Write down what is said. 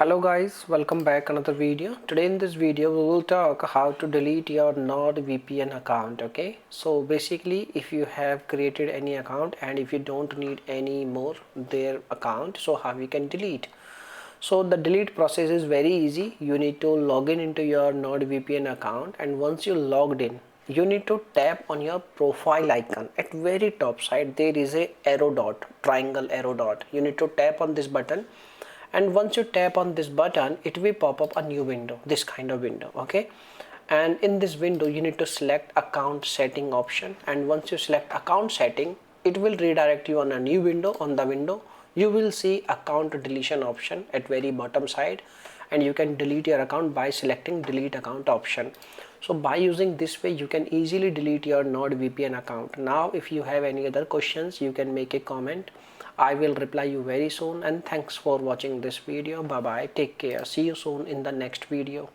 Hello guys, welcome back another video. Today in this video we will talk how to delete your NordVPN account. Okay, so basically if you have created any account and if you don't need any more their account, so how you can delete. So the delete process is very easy. You need to log in into your NordVPN account, and once you logged in you need to tap on your profile icon. At very top side there is a arrow dot, triangle arrow dot. You need to tap on this button, and once you tap on this button it will pop up a new window, this kind of window. Okay, and in this window you need to select account setting option, and once you select account setting it will redirect you on a new window. On the window you will see account deletion option at very bottom side, and you can delete your account by selecting delete account option. So by using this way you can easily delete your NordVPN account. Now if you have any other questions you can make a comment. I will reply you very soon, and thanks for watching this video. Bye bye, take care, see you soon in the next video.